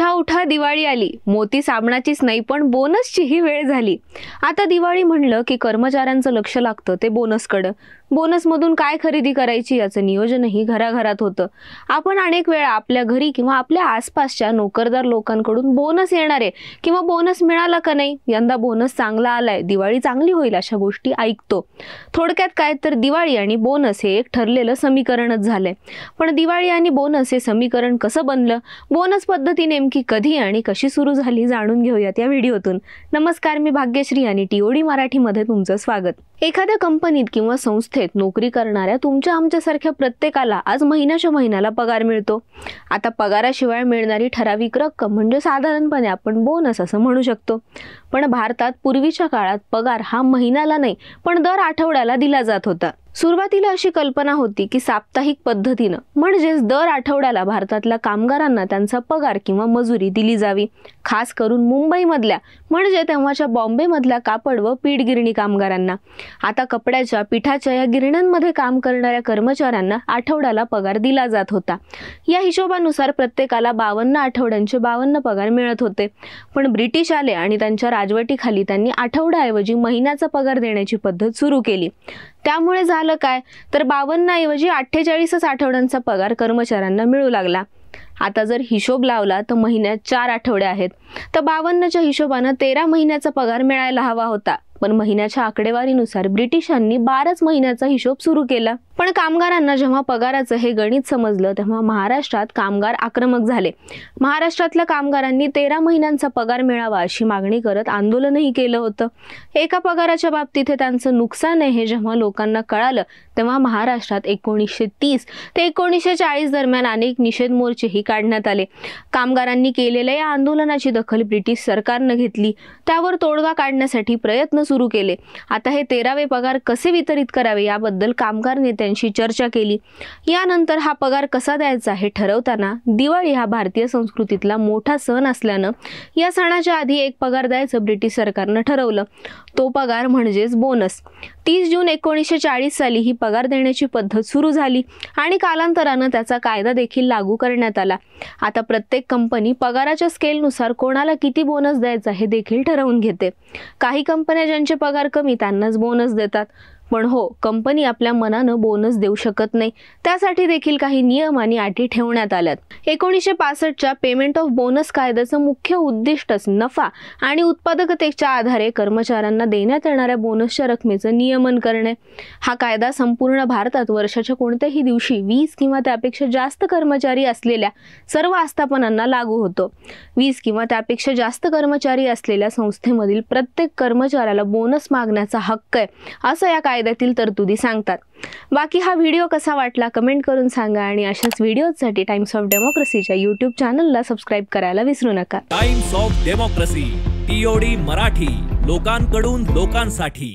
उठा उठा दिवाळी आली, मोती साबणाचीच नाही पण बोनसचीही वेळ झाली। आता दिवाळी म्हणलं की कर्मचाऱ्यांचं लक्ष लागतं ते बोनसकडे। बोनसमधून काय खरेदी करायची याचं नियोजनही घराघरात होतं। आपण अनेक वेळा आपल्या घरी किंवा आपल्या आसपासच्या नोकरदार लोकांकडून बोनस येणारे किंवा बोनस मिळाला का नाही, यंदा बोनस चांगला आलाय, दिवाळी चांगली होईल अशा गोष्टी ऐकतो। थोडक्यात काय तर दिवाळी आणि बोनस हे एक ठरलेलं समीकरणच झालंय। पण दिवाळी आणि बोनस हे समीकरण कसं बनलं, बोनस पद्धती नेमकी कधी आणि कशी सुरू झाली जाणून घेऊयात या व्हिडिओतून। नमस्कार, मी भाग्यश्री आणि टीओडी मराठीमध्ये तुमचं स्वागत। एखाद्या कंपनीत किंवा संस्थेत नोकरी करणाऱ्या तुमच्या आमच्यासारख्या प्रत्येकाला आज महिन्याच्या महिन्याला पगार मिळतो। आता पगाराशिवाय मिळणारी ठराविक रक्कम म्हणजे साधारणपणे आपण बोनस असं म्हणू शकतो। पण भारतात पूर्वीच्या काळात पगार हा महिन्याला नाही पण दर आठवड्याला दिला जात होता। सुरुवातीला अशी कल्पना होती की साप्ताहिक पद्धतीने म्हणजेच दर आठवड्याला भारतातल्या कामगारांना त्यांचा पगार किंवा मजुरी दिली जावी। खास करून मुंबईमधल्या म्हणजे तेव्हाच्या बॉम्बे मधल्या कापड व पीठ गिरणी कामगारांना। आता कपड्याच्या पिठाच्या या गिरण्यांमध्ये काम करणाऱ्या कर्मचाऱ्यांना आठवड्याला पगार दिला जात होता। या हिशोबानुसार प्रत्येकाला 52 आठवड्यांचे 52 पगार मिळत होते। पण ब्रिटिश आले आणि त्यांच्या राजवटीखाली त्यांनी आठवड्याऐवजी महिन्याचा पगार देण्याची पद्धत सुरू केली। त्यामुळे झालं काय तर 52 ऐवजी 48 आठवड्यांचा पगार कर्मचाऱ्यांना मिळू लागला। आता जर हिशोब लावला तर महिन्यात 4 आठवडे आहेत, तर 52च्या हिशोबाने 13 महिन्याचा पगार मिळायला हवा होता। पण महिन्याच्या आकडेवारीनुसार ब्रिटिशांनी 12च महिन्याचा हिशोब सुरू केला। पण कामगारांना जेव्हा पगाराचं हे गणित समजलं तेव्हा महाराष्ट्रात कामगार आक्रमक झाले। महाराष्ट्रातल्या कामगारांनी 13 महिन्यांचा पगार मिळावा अशी मागणी करत आंदोलनही केलं होतं। एका पगाराच्या बाबतीत हे त्यांचं नुकसान आहे हे जेव्हा लोकांना कळालं तेव्हा महाराष्ट्रात 1930 ते 1940 दरम्यान अनेक निषेध मोर्चेही काढण्यात आले। कामगारांनी केलेल्या या आंदोलनाची दखल ब्रिटिश सरकारने घेतली, त्यावर तोडगा काढण्यासाठी प्रयत्न सुरू केले। आता हे 13वे पगार कसे वितरित करावे याबद्दल कामगार नेत्यांशी चर्चा केली। यानंतर हा पगार कसा द्यायचा हे ठरवताना दिवाळी हा भारतीय संस्कृतीतला मोठा सण असल्यानं या सणाच्या आधी एक पगार द्यायचं ब्रिटिश सरकारनं ठरवलं। तो पगार म्हणजेच बोनस। 30 जून 1940 साली ही पगार देण्याची पद्धत सुरू झाली आणि कालांतराने त्याचा कायदा देखील लागू करण्यात आला। आता प्रत्येक कंपनी पगाराच्या स्केलनुसार कोणाला किती बोनस द्यायचा हे देखील ठरवून घेते। काही कंपन्या ज्यांचे पगार कमी त्यांनाच बोनस देतात। पण हो, कंपनी आपल्या मनानं बोनस देऊ शकत नाही, त्यासाठी देखील काही नियम आणि अटी ठेवण्यात आल्यात। 1965च्या पेमेंट ऑफ बोनस कायद्याचं मुख्य उद्दिष्टच नफा आणि उत्पादकतेच्या आधारे कर्मचाऱ्यांना देण्यात येणाऱ्या बोनसच्या रकमेचं नियमन करणे। हा कायदा संपूर्ण भारतात वर्षाच्या कोणत्याही दिवशी 20 किंवा त्यापेक्षा जास्त कर्मचारी असलेल्या सर्व आस्थापनांना लागू होतो। 20 किंवा त्यापेक्षा जास्त कर्मचारी असलेल्या संस्थेमधील प्रत्येक कर्मचाऱ्याला बोनस मागण्याचा हक्क आहे असं या कायद्यातील तरतुदी सांगतात। बाकी हा व्हिडिओ कसा वाटला कमेंट करून सांगा आणि अशाच व्हिडिओसाठी टाइम्स ऑफ डेमोक्रेसीच्या YouTube चॅनलला सबस्क्राइब करायला विसरू नका। Times of democracy TOD Marathi, लोकांकडून लोकांसाठी।